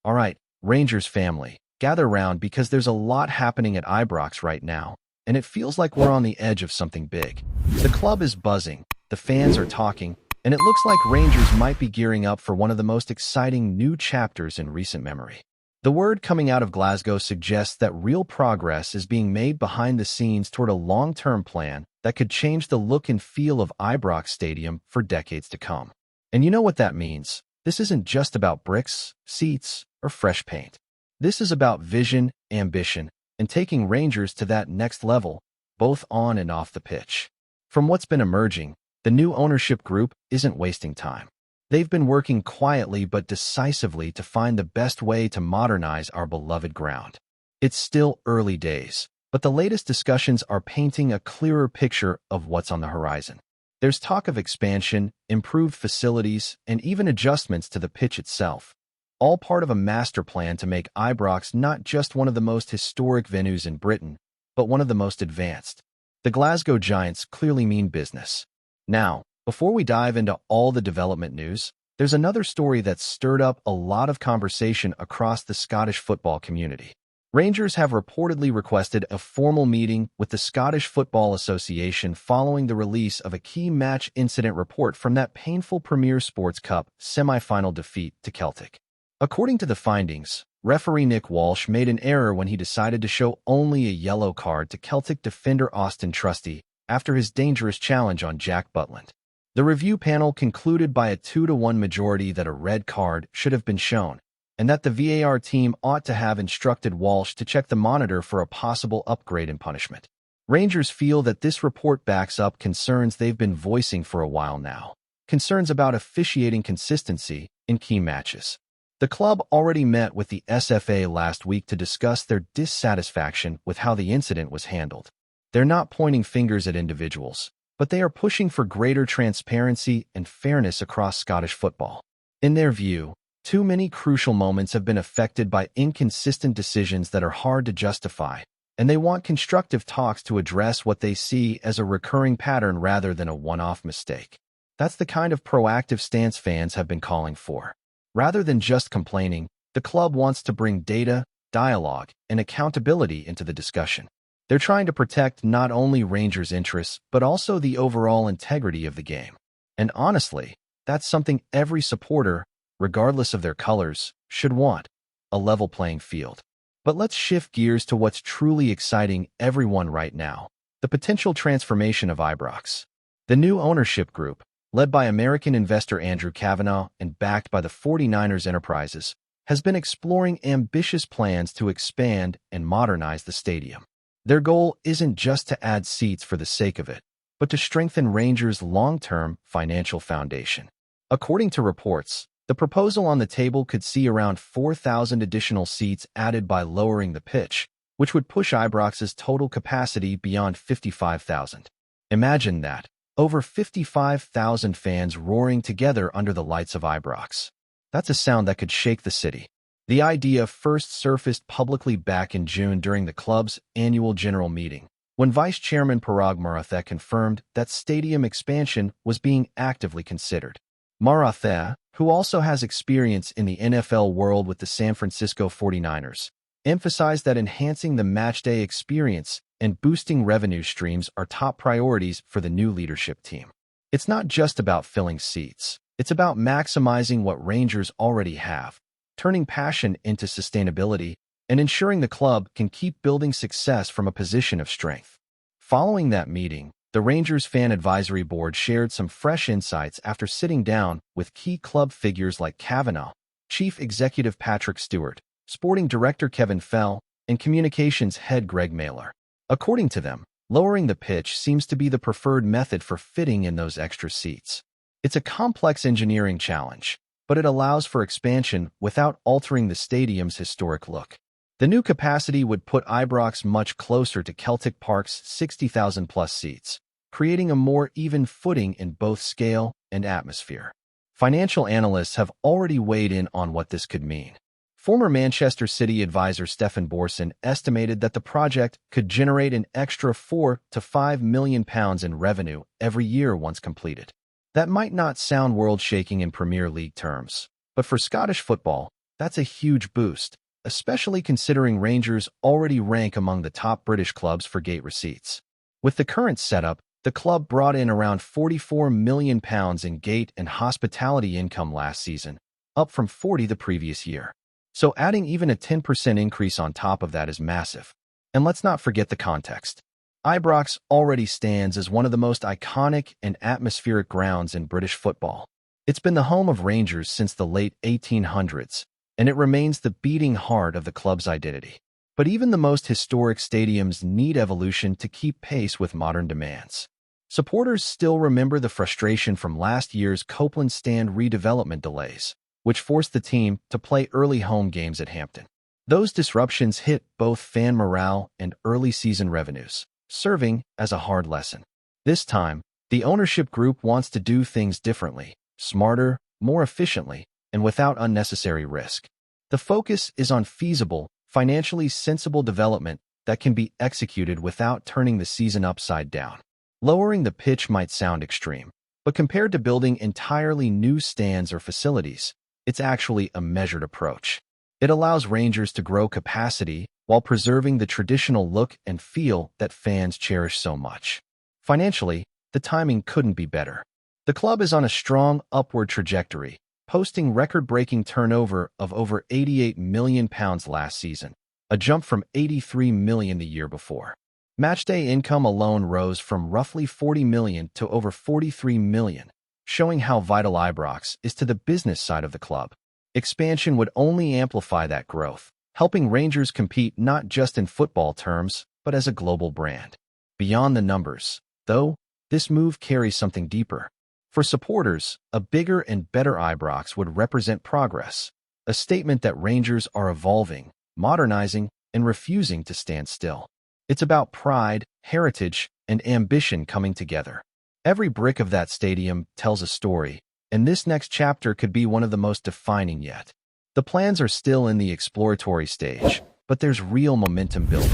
All right, Rangers family, gather round because there's a lot happening at Ibrox right now, and it feels like we're on the edge of something big. The club is buzzing, the fans are talking, and it looks like Rangers might be gearing up for one of the most exciting new chapters in recent memory. The word coming out of Glasgow suggests that real progress is being made behind the scenes toward a long-term plan that could change the look and feel of Ibrox Stadium for decades to come. And you know what that means? This isn't just about bricks, seats, or fresh paint. This is about vision, ambition, and taking Rangers to that next level, both on and off the pitch. From what's been emerging, the new ownership group isn't wasting time. They've been working quietly but decisively to find the best way to modernize our beloved ground. It's still early days, but the latest discussions are painting a clearer picture of what's on the horizon. There's talk of expansion, improved facilities, and even adjustments to the pitch itself, all part of a master plan to make Ibrox not just one of the most historic venues in Britain, but one of the most advanced. The Glasgow Giants clearly mean business. Now, before we dive into all the development news, there's another story that's stirred up a lot of conversation across the Scottish football community. Rangers have reportedly requested a formal meeting with the Scottish Football Association following the release of a key match incident report from that painful Premier Sports Cup semi-final defeat to Celtic. According to the findings, referee Nick Walsh made an error when he decided to show only a yellow card to Celtic defender Austin Trusty after his dangerous challenge on Jack Butland. The review panel concluded by a 2-1 majority that a red card should have been shown, and that the VAR team ought to have instructed Walsh to check the monitor for a possible upgrade in punishment. Rangers feel that this report backs up concerns they've been voicing for a while now, concerns about officiating consistency in key matches. The club already met with the SFA last week to discuss their dissatisfaction with how the incident was handled. They're not pointing fingers at individuals, but they are pushing for greater transparency and fairness across Scottish football. In their view, too many crucial moments have been affected by inconsistent decisions that are hard to justify, and they want constructive talks to address what they see as a recurring pattern rather than a one-off mistake. That's the kind of proactive stance fans have been calling for. Rather than just complaining, the club wants to bring data, dialogue, and accountability into the discussion. They're trying to protect not only Rangers' interests, but also the overall integrity of the game. And honestly, that's something every supporter, regardless of their colors, should want: a level playing field. But let's shift gears to what's truly exciting everyone right now: the potential transformation of Ibrox. The new ownership group, led by American investor Andrew Kavanagh and backed by the 49ers Enterprises, has been exploring ambitious plans to expand and modernize the stadium. Their goal isn't just to add seats for the sake of it, but to strengthen Rangers' long-term financial foundation. According to reports, the proposal on the table could see around 4,000 additional seats added by lowering the pitch, which would push Ibrox's total capacity beyond 55,000. Imagine that, over 55,000 fans roaring together under the lights of Ibrox. That's a sound that could shake the city. The idea first surfaced publicly back in June during the club's annual general meeting, when Vice Chairman Parag Marathe confirmed that stadium expansion was being actively considered. Marathe, who also has experience in the NFL world with the San Francisco 49ers, emphasized that enhancing the matchday experience and boosting revenue streams are top priorities for the new leadership team. It's not just about filling seats. It's about maximizing what Rangers already have, turning passion into sustainability, and ensuring the club can keep building success from a position of strength. Following that meeting, the Rangers Fan Advisory Board shared some fresh insights after sitting down with key club figures like Kavanagh, Chief Executive Patrick Stewart, Sporting Director Kevin Fell, and Communications Head Greg Mailer. According to them, lowering the pitch seems to be the preferred method for fitting in those extra seats. It's a complex engineering challenge, but it allows for expansion without altering the stadium's historic look. The new capacity would put Ibrox much closer to Celtic Park's 60,000-plus seats, creating a more even footing in both scale and atmosphere. Financial analysts have already weighed in on what this could mean. Former Manchester City advisor Stefan Borson estimated that the project could generate an extra £4 to £5 million in revenue every year once completed. That might not sound world-shaking in Premier League terms, but for Scottish football, That's a huge boost, especially considering Rangers already rank among the top British clubs for gate receipts. With the current setup, the club brought in around £44 million in gate and hospitality income last season, up from 40 the previous year. So adding even a 10% increase on top of that is massive. And let's not forget the context. Ibrox already stands as one of the most iconic and atmospheric grounds in British football. It's been the home of Rangers since the late 1800s, and it remains the beating heart of the club's identity. But even the most historic stadiums need evolution to keep pace with modern demands. Supporters still remember the frustration from last year's Copeland Stand redevelopment delays, which forced the team to play early home games at Hampton. Those disruptions hit both fan morale and early season revenues, serving as a hard lesson. This time, the ownership group wants to do things differently, smarter, more efficiently, and without unnecessary risk. The focus is on feasible, financially sensible development that can be executed without turning the season upside down. Lowering the pitch might sound extreme, but compared to building entirely new stands or facilities, it's actually a measured approach. It allows Rangers to grow capacity while preserving the traditional look and feel that fans cherish so much. Financially, the timing couldn't be better. The club is on a strong upward trajectory, posting record-breaking turnover of over £88 million last season, a jump from £83 million the year before. Matchday income alone rose from roughly £40 million to over £43 million, showing how vital Ibrox is to the business side of the club. Expansion would only amplify that growth, helping Rangers compete not just in football terms, but as a global brand. Beyond the numbers, though, this move carries something deeper. For supporters, a bigger and better Ibrox would represent progress, a statement that Rangers are evolving, modernizing, and refusing to stand still. It's about pride, heritage, and ambition coming together. Every brick of that stadium tells a story, and this next chapter could be one of the most defining yet. The plans are still in the exploratory stage, but there's real momentum building.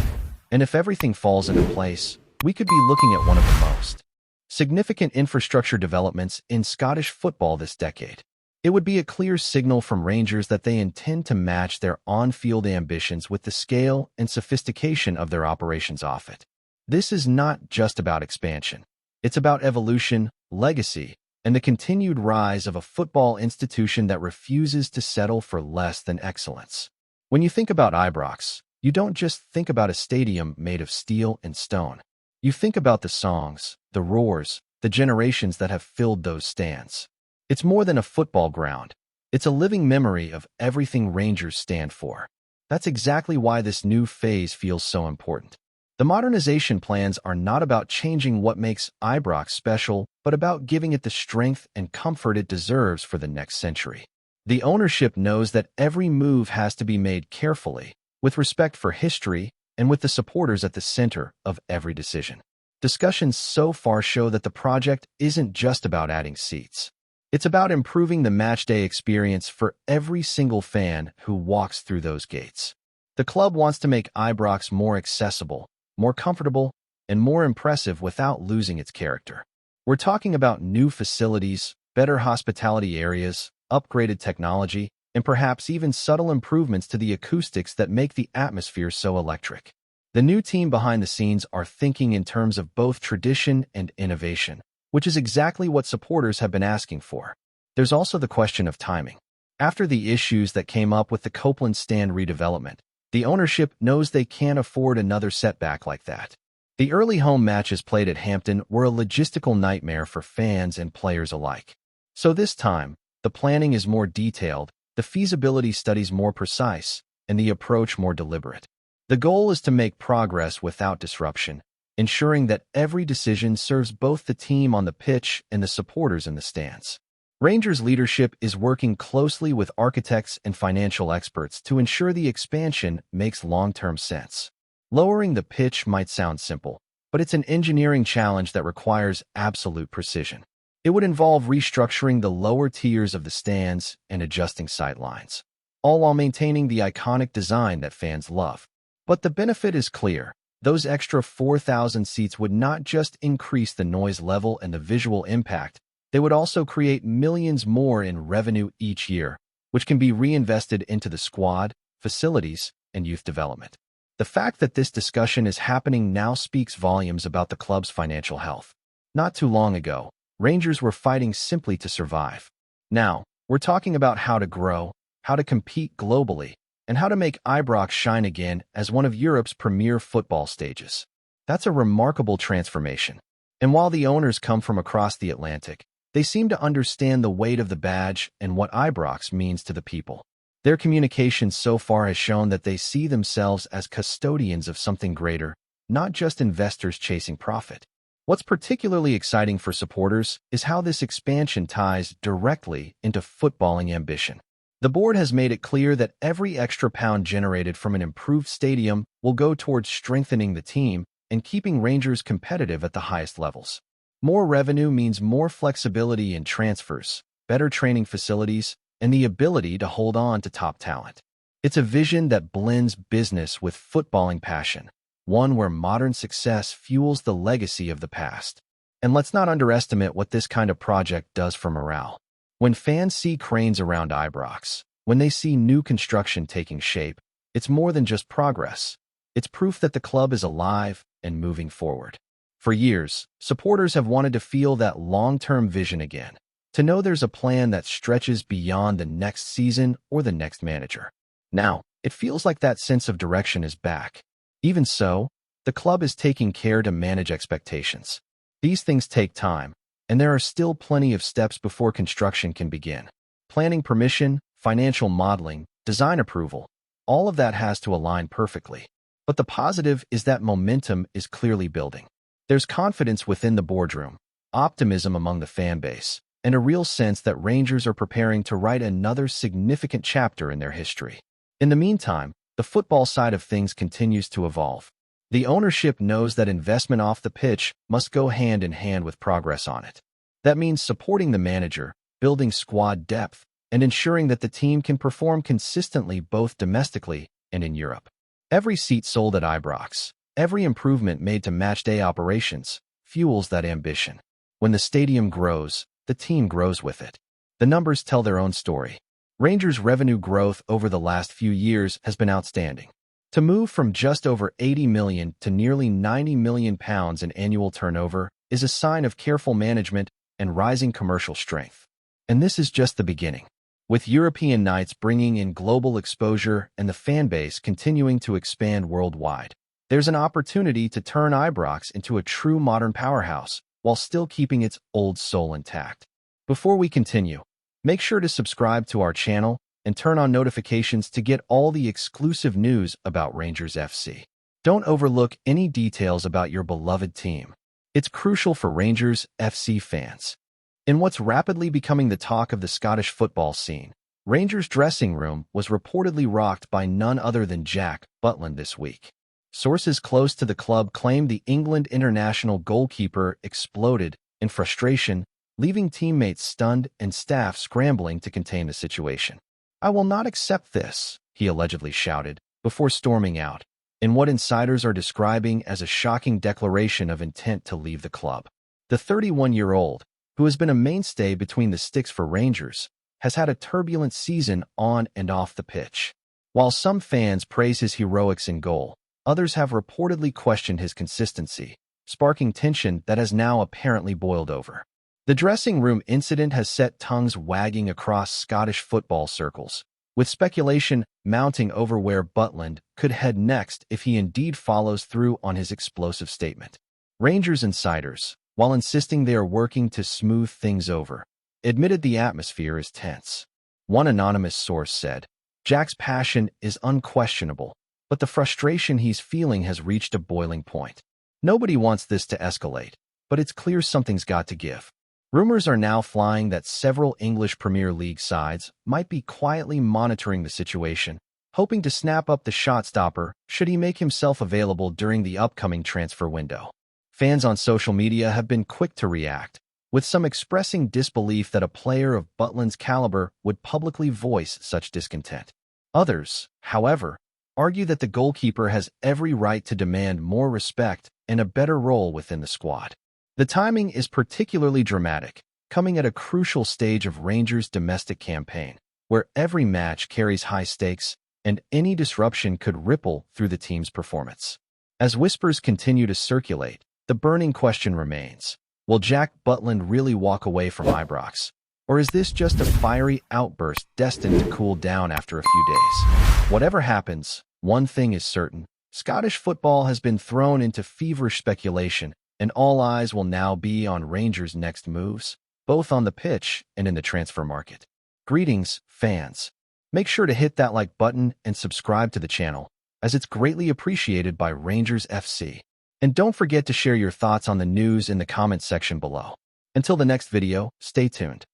And if everything falls into place, we could be looking at one of the most significant infrastructure developments in Scottish football this decade. It would be a clear signal from Rangers that they intend to match their on-field ambitions with the scale and sophistication of their operations off it. This is not just about expansion. It's about evolution, legacy, and the continued rise of a football institution that refuses to settle for less than excellence. When you think about Ibrox, you don't just think about a stadium made of steel and stone. You think about the songs, the roars, the generations that have filled those stands. It's more than a football ground. It's a living memory of everything Rangers stand for. That's exactly why this new phase feels so important. The modernization plans are not about changing what makes Ibrox special, but about giving it the strength and comfort it deserves for the next century. The ownership knows that every move has to be made carefully, with respect for history, and with the supporters at the center of every decision. Discussions so far show that the project isn't just about adding seats. It's about improving the matchday experience for every single fan who walks through those gates. The club wants to make Ibrox more accessible, more comfortable, and more impressive without losing its character. We're talking about new facilities, better hospitality areas, upgraded technology, and perhaps even subtle improvements to the acoustics that make the atmosphere so electric. The new team behind the scenes are thinking in terms of both tradition and innovation, which is exactly what supporters have been asking for. There's also the question of timing. After the issues that came up with the Copeland Stand redevelopment, the ownership knows they can't afford another setback like that. The early home matches played at Hampton were a logistical nightmare for fans and players alike. So this time, the planning is more detailed, the feasibility studies more precise, and the approach more deliberate. The goal is to make progress without disruption, ensuring that every decision serves both the team on the pitch and the supporters in the stands. Rangers leadership is working closely with architects and financial experts to ensure the expansion makes long-term sense. Lowering the pitch might sound simple, but it's an engineering challenge that requires absolute precision. It would involve restructuring the lower tiers of the stands and adjusting sight lines, all while maintaining the iconic design that fans love. But the benefit is clear. Those extra 4,000 seats would not just increase the noise level and the visual impact, they would also create millions more in revenue each year, which can be reinvested into the squad, facilities, and youth development. The fact that this discussion is happening now speaks volumes about the club's financial health. Not too long ago, Rangers were fighting simply to survive. Now, we're talking about how to grow, how to compete globally, and how to make Ibrox shine again as one of Europe's premier football stages. That's a remarkable transformation. And while the owners come from across the Atlantic, they seem to understand the weight of the badge and what Ibrox means to the people. Their communication so far has shown that they see themselves as custodians of something greater, not just investors chasing profit. What's particularly exciting for supporters is how this expansion ties directly into footballing ambition. The board has made it clear that every extra pound generated from an improved stadium will go towards strengthening the team and keeping Rangers competitive at the highest levels. More revenue means more flexibility in transfers, better training facilities, and the ability to hold on to top talent. It's a vision that blends business with footballing passion, one where modern success fuels the legacy of the past. And let's not underestimate what this kind of project does for morale. When fans see cranes around Ibrox, when they see new construction taking shape, it's more than just progress. It's proof that the club is alive and moving forward. For years, supporters have wanted to feel that long-term vision again, to know there's a plan that stretches beyond the next season or the next manager. Now, it feels like that sense of direction is back. Even so, the club is taking care to manage expectations. These things take time, and there are still plenty of steps before construction can begin. Planning permission, financial modeling, design approval, all of that has to align perfectly. But the positive is that momentum is clearly building. There's confidence within the boardroom, optimism among the fan base, and a real sense that Rangers are preparing to write another significant chapter in their history. In the meantime, the football side of things continues to evolve. The ownership knows that investment off the pitch must go hand in hand with progress on it. That means supporting the manager, building squad depth, and ensuring that the team can perform consistently both domestically and in Europe. Every seat sold at Ibrox, every improvement made to matchday operations, fuels that ambition. When the stadium grows, the team grows with it. The numbers tell their own story. Rangers' revenue growth over the last few years has been outstanding. To move from just over £80 million to nearly £90 million in annual turnover is a sign of careful management and rising commercial strength. And this is just the beginning. With European nights bringing in global exposure and the fan base continuing to expand worldwide, there's an opportunity to turn Ibrox into a true modern powerhouse while still keeping its old soul intact. Before we continue, make sure to subscribe to our channel and turn on notifications to get all the exclusive news about Rangers FC. Don't overlook any details about your beloved team. It's crucial for Rangers FC fans. In what's rapidly becoming the talk of the Scottish football scene, Rangers' dressing room was reportedly rocked by none other than Jack Butland this week. Sources close to the club claimed the England international goalkeeper exploded in frustration, leaving teammates stunned and staff scrambling to contain the situation. "I will not accept this," he allegedly shouted, before storming out, in what insiders are describing as a shocking declaration of intent to leave the club. The 31-year-old, who has been a mainstay between the sticks for Rangers, has had a turbulent season on and off the pitch. While some fans praise his heroics in goal, others have reportedly questioned his consistency, sparking tension that has now apparently boiled over. The dressing room incident has set tongues wagging across Scottish football circles, with speculation mounting over where Butland could head next if he indeed follows through on his explosive statement. Rangers insiders, while insisting they are working to smooth things over, admitted the atmosphere is tense. One anonymous source said, "Jack's passion is unquestionable, but the frustration he's feeling has reached a boiling point. Nobody wants this to escalate, but it's clear something's got to give." Rumors are now flying that several English Premier League sides might be quietly monitoring the situation, hoping to snap up the shot-stopper should he make himself available during the upcoming transfer window. Fans on social media have been quick to react, with some expressing disbelief that a player of Butland's caliber would publicly voice such discontent. Others, however, argue that the goalkeeper has every right to demand more respect and a better role within the squad. The timing is particularly dramatic, coming at a crucial stage of Rangers' domestic campaign. where every match carries high stakes and any disruption could ripple through the team's performance. As whispers continue to circulate, the burning question remains: will Jack Butland really walk away from Ibrox? Or is this just a fiery outburst destined to cool down after a few days? Whatever happens, one thing is certain: Scottish football has been thrown into feverish speculation, and all eyes will now be on Rangers' next moves, both on the pitch and in the transfer market. Greetings, fans. Make sure to hit that like button and subscribe to the channel, as it's greatly appreciated by Rangers FC. And don't forget to share your thoughts on the news in the comments section below. Until the next video, stay tuned.